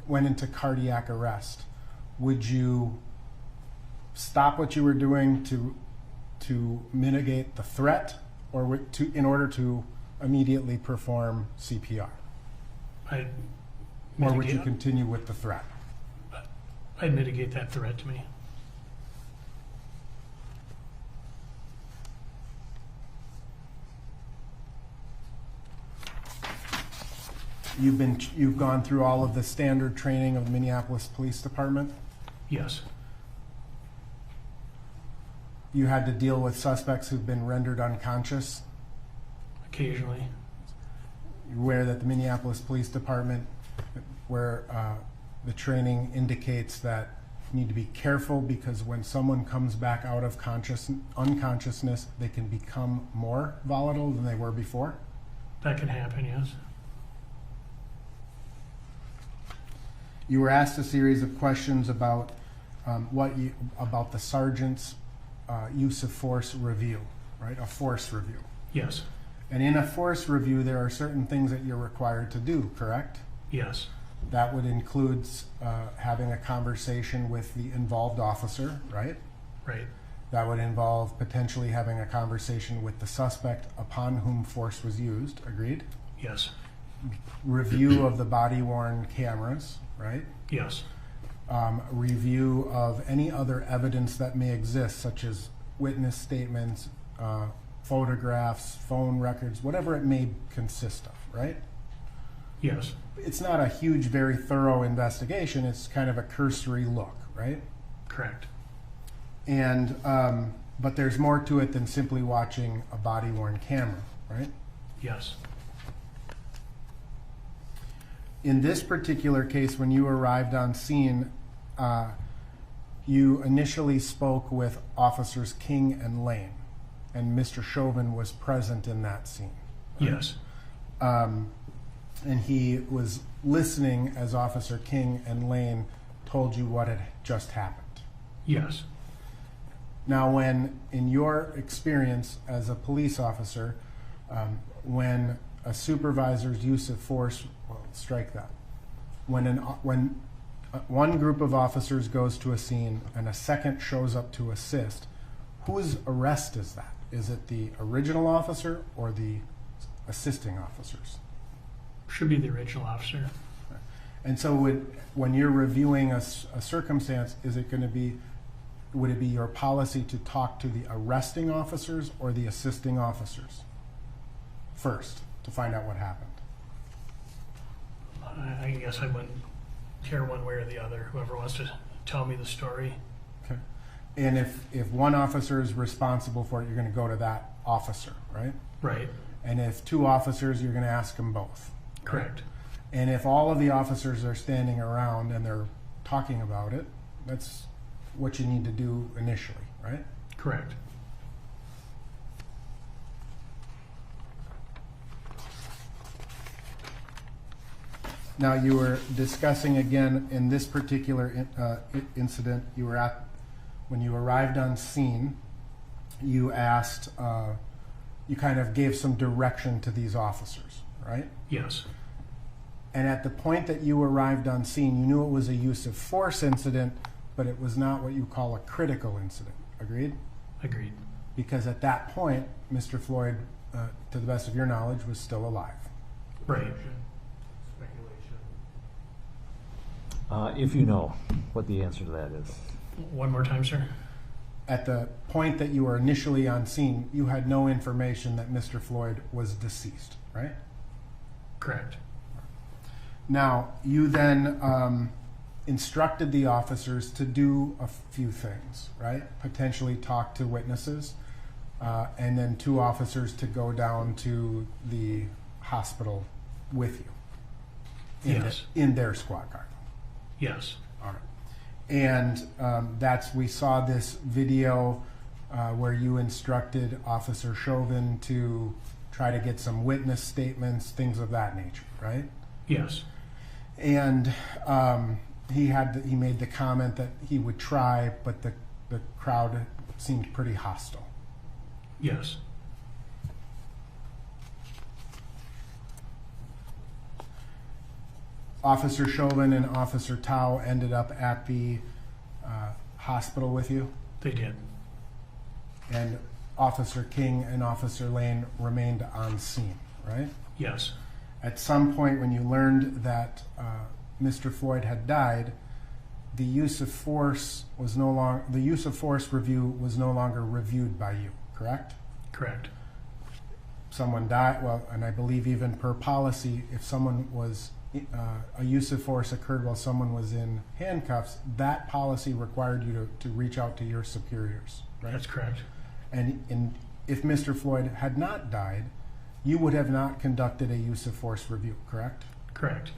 [SPEAKER 5] went into cardiac arrest, would you stop what you were doing to mitigate the threat, or in order to immediately perform CPR? Or would you continue with the threat?
[SPEAKER 2] I'd mitigate that threat to me.
[SPEAKER 5] You've gone through all of the standard training of the Minneapolis Police Department?
[SPEAKER 2] Yes.
[SPEAKER 5] You had to deal with suspects who've been rendered unconscious?
[SPEAKER 2] Occasionally.
[SPEAKER 5] You're aware that the Minneapolis Police Department, where the training indicates that you need to be careful because when someone comes back out of unconsciousness, they can become more volatile than they were before?
[SPEAKER 2] That can happen, yes.
[SPEAKER 5] You were asked a series of questions about about the sergeant's use of force review, right? A force review.
[SPEAKER 2] Yes.
[SPEAKER 5] And in a force review, there are certain things that you're required to do, correct?
[SPEAKER 2] Yes.
[SPEAKER 5] That would include having a conversation with the involved officer, right?
[SPEAKER 2] Right.
[SPEAKER 5] That would involve potentially having a conversation with the suspect upon whom force was used, agreed?
[SPEAKER 2] Yes.
[SPEAKER 5] review of the body-worn cameras, right?
[SPEAKER 2] Yes.
[SPEAKER 5] Review of any other evidence that may exist, such as witness statements, photographs, phone records, whatever it may consist of, right?
[SPEAKER 2] Yes.
[SPEAKER 5] It's not a huge, very thorough investigation. It's kind of a cursory look, right?
[SPEAKER 2] Correct.
[SPEAKER 5] And but there's more to it than simply watching a body-worn camera, right?
[SPEAKER 2] Yes.
[SPEAKER 5] In this particular case, when you arrived on scene, you initially spoke with Officers King and Lane, and Mr. Chauvin was present in that scene.
[SPEAKER 2] Yes.
[SPEAKER 5] And he was listening as Officer King and Lane told you what had just happened.
[SPEAKER 2] Yes.
[SPEAKER 5] Now, when, in your experience as a police officer, when a supervisor's use of force, well, strike that. When one group of officers goes to a scene and a second shows up to assist, whose arrest is that? Is it the original officer or the assisting officers?
[SPEAKER 2] Should be the original officer.
[SPEAKER 5] And so when you're reviewing a circumstance, is it going to be, would it be your policy to talk to the arresting officers or the assisting officers first to find out what happened?
[SPEAKER 2] I guess I wouldn't care one way or the other. Whoever wants to tell me the story.
[SPEAKER 5] Okay. And if one officer is responsible for it, you're going to go to that officer, right?
[SPEAKER 2] Right.
[SPEAKER 5] And if two officers, you're going to ask them both.
[SPEAKER 2] Correct.
[SPEAKER 5] And if all of the officers are standing around and they're talking about it, that's what you need to do initially, right?
[SPEAKER 2] Correct.
[SPEAKER 5] Now, you were discussing again in this particular incident, you were at, when you arrived on scene, you asked, you kind of gave some direction to these officers, right?
[SPEAKER 2] Yes.
[SPEAKER 5] And at the point that you arrived on scene, you knew it was a use of force incident, but it was not what you call a critical incident. Agreed?
[SPEAKER 2] Agreed.
[SPEAKER 5] Because at that point, Mr. Floyd, to the best of your knowledge, was still alive.
[SPEAKER 2] Right.
[SPEAKER 4] If you know what the answer to that is.
[SPEAKER 2] One more time, sir.
[SPEAKER 5] At the point that you were initially on scene, you had no information that Mr. Floyd was deceased, right?
[SPEAKER 2] Correct.
[SPEAKER 5] Now, you then instructed the officers to do a few things, right? Potentially talk to witnesses, and then two officers to go down to the hospital with you
[SPEAKER 2] Yes.
[SPEAKER 5] in their squad car.
[SPEAKER 2] Yes.
[SPEAKER 5] All right. And we saw this video where you instructed Officer Chauvin to try to get some witness statements, things of that nature, right?
[SPEAKER 2] Yes.
[SPEAKER 5] And he made the comment that he would try, but the crowd seemed pretty hostile.
[SPEAKER 2] Yes.
[SPEAKER 5] Officer Chauvin and Officer Tao ended up at the hospital with you,
[SPEAKER 2] They did.
[SPEAKER 5] and Officer King and Officer Lane remained on scene, right?
[SPEAKER 2] Yes.
[SPEAKER 5] At some point when you learned that Mr. Floyd had died, the use of force review was no longer reviewed by you, correct?
[SPEAKER 2] Correct.
[SPEAKER 5] Someone died, well, and I believe even per policy, if someone was a use of force occurred while someone was in handcuffs, that policy required you to reach out to your superiors, right?
[SPEAKER 2] That's correct.
[SPEAKER 5] And if Mr. Floyd had not died, you would have not conducted a use of force review, correct?
[SPEAKER 2] Correct.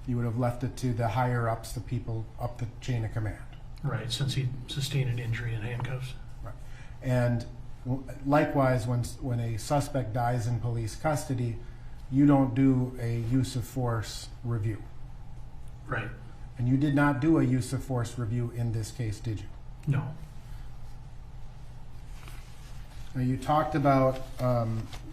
[SPEAKER 5] You would have left it to the higher ups, the people up the chain of command.
[SPEAKER 2] Right, since he sustained an injury in handcuffs.
[SPEAKER 5] Right. And likewise, when a suspect dies in police custody, you don't do a use of force review.
[SPEAKER 2] Right.
[SPEAKER 5] And you did not do a use of force review in this case, did you?
[SPEAKER 2] No.
[SPEAKER 5] Now, you talked about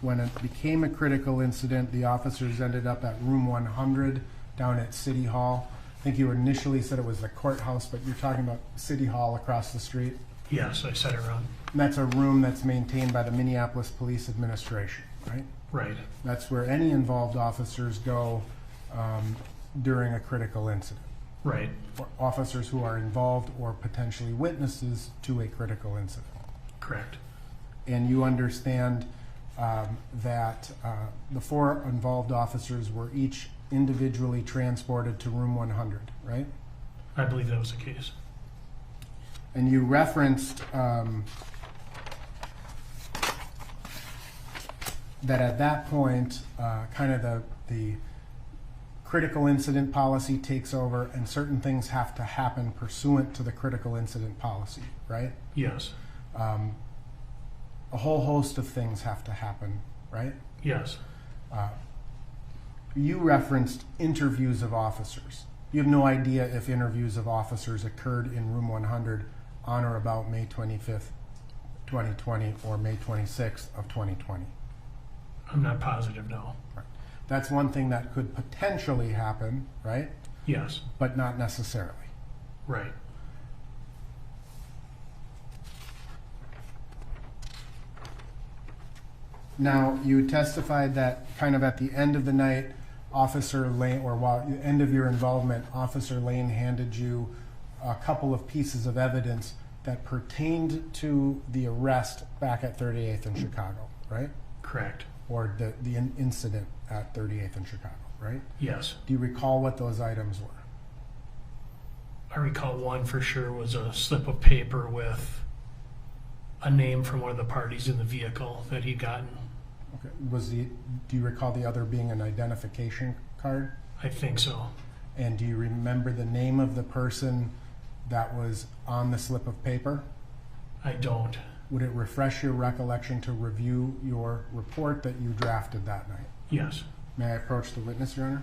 [SPEAKER 5] when it became a critical incident, the officers ended up at room 100 down at City Hall. I think you initially said it was the courthouse, but you're talking about City Hall across the street.
[SPEAKER 2] Yes, I said it wrong.
[SPEAKER 5] And that's a room that's maintained by the Minneapolis Police Administration, right?
[SPEAKER 2] Right.
[SPEAKER 5] That's where any involved officers go during a critical incident.
[SPEAKER 2] Right.
[SPEAKER 5] Or officers who are involved or potentially witnesses to a critical incident.
[SPEAKER 2] Correct.
[SPEAKER 5] And you understand that the 4 involved officers were each individually transported to room 100, right?
[SPEAKER 2] I believe that was the case.
[SPEAKER 5] And you referenced that at that point, kind of the critical incident policy takes over and certain things have to happen pursuant to the critical incident policy, right?
[SPEAKER 2] Yes.
[SPEAKER 5] A whole host of things have to happen, right?
[SPEAKER 2] Yes.
[SPEAKER 5] You referenced interviews of officers. You have no idea if interviews of officers occurred in room 100 on or about May 25th, 2020 or May 26th of 2020.
[SPEAKER 2] I'm not positive, no.
[SPEAKER 5] Right. That's one thing that could potentially happen, right?
[SPEAKER 2] Yes.
[SPEAKER 5] But not necessarily.
[SPEAKER 2] Right.
[SPEAKER 5] Now, you testified that kind of at the end of the night, Officer Lane, or while the end of your involvement, Officer Lane handed you a couple of pieces of evidence that pertained to the arrest back at 38th in Chicago, right?
[SPEAKER 2] Correct.
[SPEAKER 5] Or the incident at 38th in Chicago, right?
[SPEAKER 2] Yes.
[SPEAKER 5] Do you recall what those items were?
[SPEAKER 2] I recall one for sure was a slip of paper with a name from one of the parties in the vehicle that he'd gotten.
[SPEAKER 5] Okay. Do you recall the other being an identification card?
[SPEAKER 2] I think so.
[SPEAKER 5] And do you remember the name of the person that was on the slip of paper?
[SPEAKER 2] I don't.
[SPEAKER 5] Would it refresh your recollection to review your report that you drafted that night?
[SPEAKER 2] Yes.
[SPEAKER 5] May I approach the witness, Your Honor?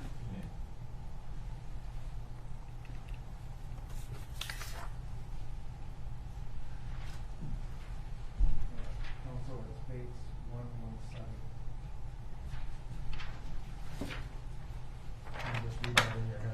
[SPEAKER 5] Counsel, it's page 117. Can you just read that in your head?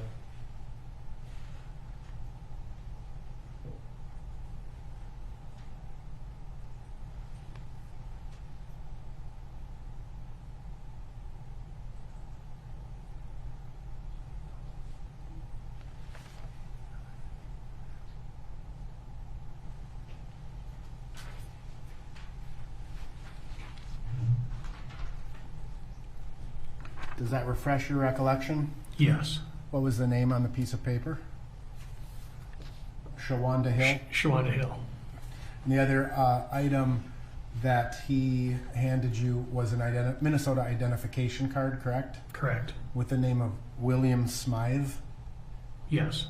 [SPEAKER 5] Does that refresh your recollection?
[SPEAKER 2] Yes.
[SPEAKER 5] What was the name on the piece of paper? Shawanda Hill?
[SPEAKER 2] Shawana Hill.
[SPEAKER 5] And the other item that he handed you was an Minnesota identification card, correct?
[SPEAKER 2] Correct.
[SPEAKER 5] With the name of William Smythe?
[SPEAKER 2] Yes.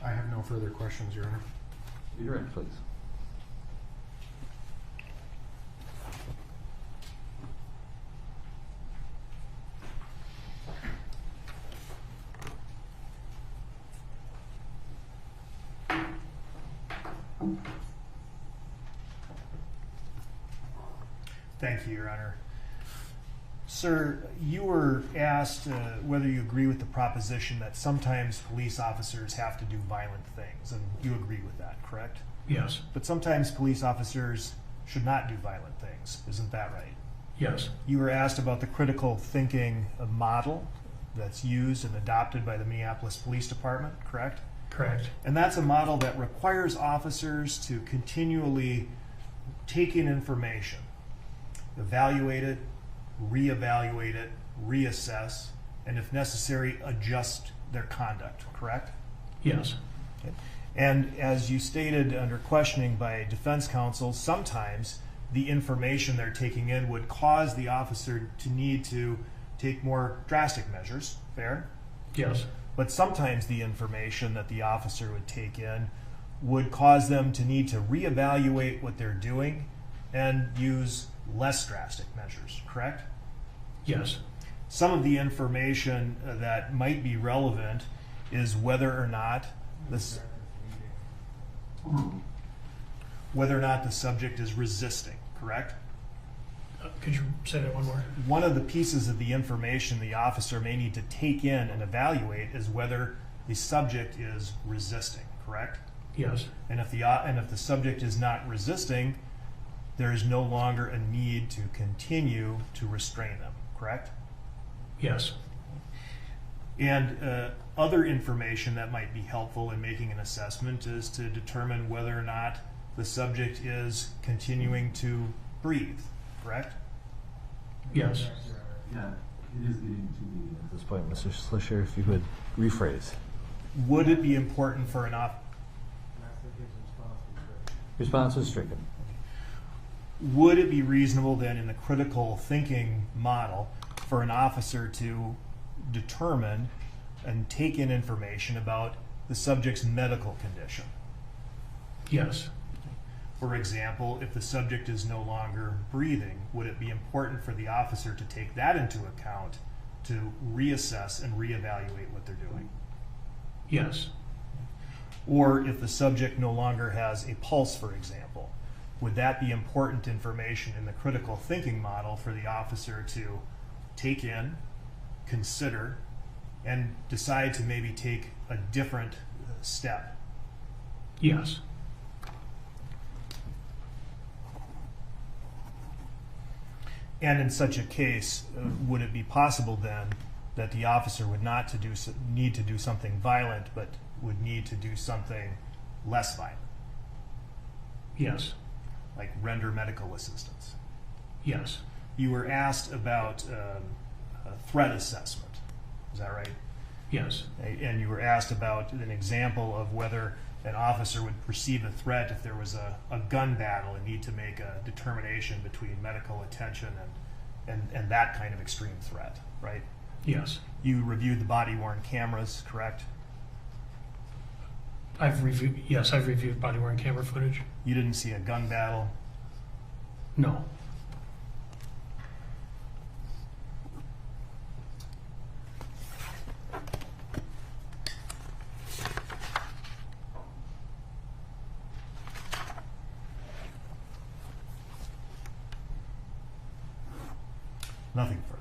[SPEAKER 5] I have no further questions, Your Honor.
[SPEAKER 4] You're right, please.
[SPEAKER 1] Thank you, Your Honor. Sir, you were asked whether you agree with the proposition that sometimes police officers have to do violent things, and you agree with that, correct?
[SPEAKER 2] Yes.
[SPEAKER 1] But sometimes police officers should not do violent things, isn't that right?
[SPEAKER 2] Yes.
[SPEAKER 1] You were asked about the critical thinking model that's used and adopted by the Minneapolis Police Department, correct?
[SPEAKER 2] Correct.
[SPEAKER 1] And that's a model that requires officers to continually take in information, evaluate it, reevaluate it, reassess, and if necessary, adjust their conduct, correct?
[SPEAKER 2] Yes.
[SPEAKER 1] Okay. And as you stated under questioning by defense counsel, sometimes the information they're taking in would cause the officer to need to take more drastic measures, fair?
[SPEAKER 2] Yes.
[SPEAKER 1] But sometimes the information that the officer would take in would cause them to need to reevaluate what they're doing and use less drastic measures, correct?
[SPEAKER 2] Yes.
[SPEAKER 1] Some of the information that might be relevant is whether or not the subject is resisting, correct?
[SPEAKER 2] Could you say that one more?
[SPEAKER 1] One of the pieces of the information the officer may need to take in and evaluate is whether the subject is resisting, correct?
[SPEAKER 2] Yes.
[SPEAKER 1] And if the subject is not resisting, there is no longer a need to continue to restrain them, correct?
[SPEAKER 2] Yes.
[SPEAKER 1] And other information that might be helpful in making an assessment is to determine whether or not the subject is continuing to breathe, correct?
[SPEAKER 2] Yes.
[SPEAKER 4] Yeah, it is getting to be at this point, Mr. Slisher, if you could rephrase.
[SPEAKER 1] Would it be important for an
[SPEAKER 4] Response was stricken.
[SPEAKER 1] Would it be reasonable then in the critical thinking model for an officer to determine and take in information about the subject's medical condition?
[SPEAKER 2] Yes.
[SPEAKER 1] For example, if the subject is no longer breathing, would it be important for the officer to take that into account to reassess and reevaluate what they're doing?
[SPEAKER 2] Yes.
[SPEAKER 1] Or if the subject no longer has a pulse, for example, would that be important information in the critical thinking model for the officer to take in, consider, and decide to maybe take a different step?
[SPEAKER 2] Yes.
[SPEAKER 1] And in such a case, would it be possible then that the officer would not need to do something violent, but would need to do something less violent,
[SPEAKER 2] Yes.
[SPEAKER 1] like render medical assistance?
[SPEAKER 2] Yes.
[SPEAKER 1] You were asked about a threat assessment, is that right?
[SPEAKER 2] Yes.
[SPEAKER 1] And you were asked about an example of whether an officer would perceive a threat if there was a gun battle and need to make a determination between medical attention and that kind of extreme threat, right?
[SPEAKER 2] Yes.
[SPEAKER 1] You reviewed the body-worn cameras, correct?
[SPEAKER 2] I've reviewed body-worn camera footage.
[SPEAKER 1] You didn't see a gun battle?
[SPEAKER 2] No.
[SPEAKER 1] Nothing further.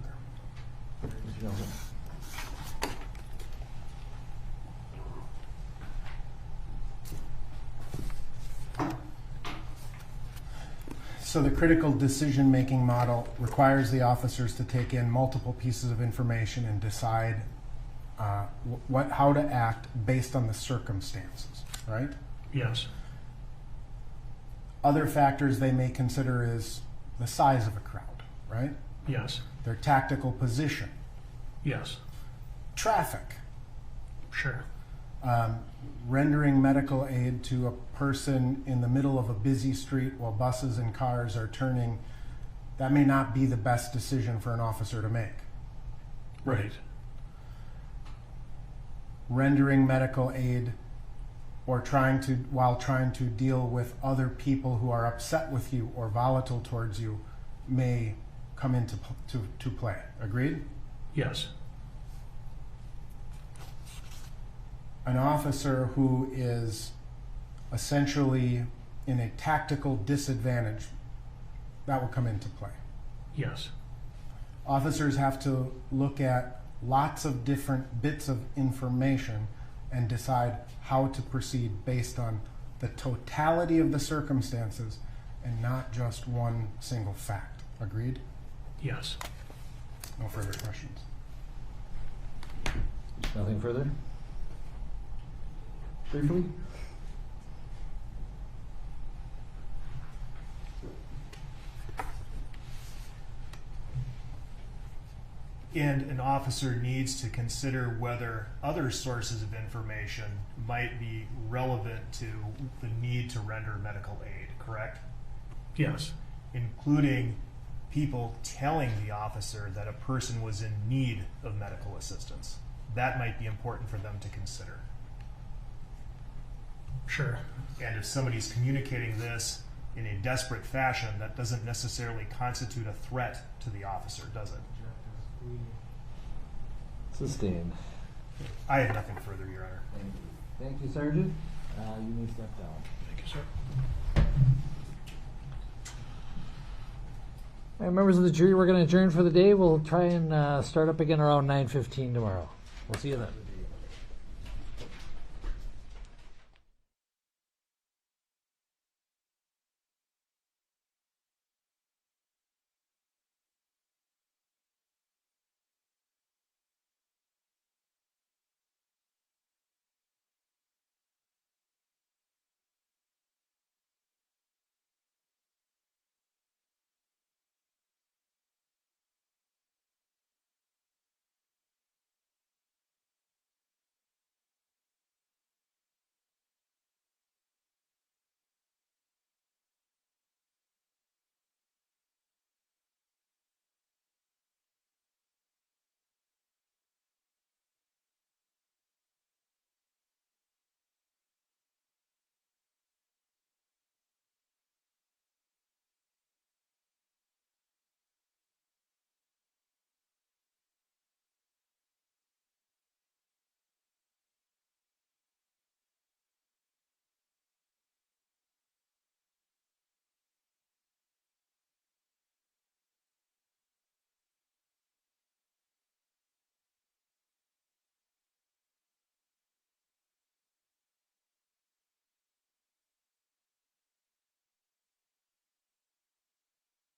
[SPEAKER 5] So the critical decision-making model requires the officers to take in multiple pieces of information and decide how to act based on the circumstances, right?
[SPEAKER 2] Yes.
[SPEAKER 5] Other factors they may consider is the size of a crowd, right?
[SPEAKER 2] Yes.
[SPEAKER 5] Their tactical position,
[SPEAKER 2] Yes.
[SPEAKER 5] traffic,
[SPEAKER 2] Sure.
[SPEAKER 5] rendering medical aid to a person in the middle of a busy street while buses and cars are turning. That may not be the best decision for an officer to make.
[SPEAKER 2] Right.
[SPEAKER 5] Rendering medical aid or while trying to deal with other people who are upset with you or volatile towards you may come into to play. Agreed?
[SPEAKER 2] Yes.
[SPEAKER 5] An officer who is essentially in a tactical disadvantage, that will come into play.
[SPEAKER 2] Yes.
[SPEAKER 5] Officers have to look at lots of different bits of information and decide how to proceed based on the totality of the circumstances and not just one single fact. Agreed?
[SPEAKER 2] Yes.
[SPEAKER 5] No further questions.
[SPEAKER 4] Nothing further? Briefly?
[SPEAKER 1] And an officer needs to consider whether other sources of information might be relevant to the need to render medical aid, correct?
[SPEAKER 2] Yes.
[SPEAKER 1] Including people telling the officer that a person was in need of medical assistance. That might be important for them to consider.
[SPEAKER 2] Sure.
[SPEAKER 1] And if somebody's communicating this in a desperate fashion, that doesn't necessarily constitute a threat to the officer, does it?
[SPEAKER 4] Sustained.
[SPEAKER 1] I have nothing further, Your Honor.
[SPEAKER 4] Thank you. Thank you, Sergeant. You may step down.
[SPEAKER 2] Thank you, sir.
[SPEAKER 4] All right, members of the jury, we're going to adjourn for the day. We'll try and start up again around 9:15 tomorrow. We'll see you then.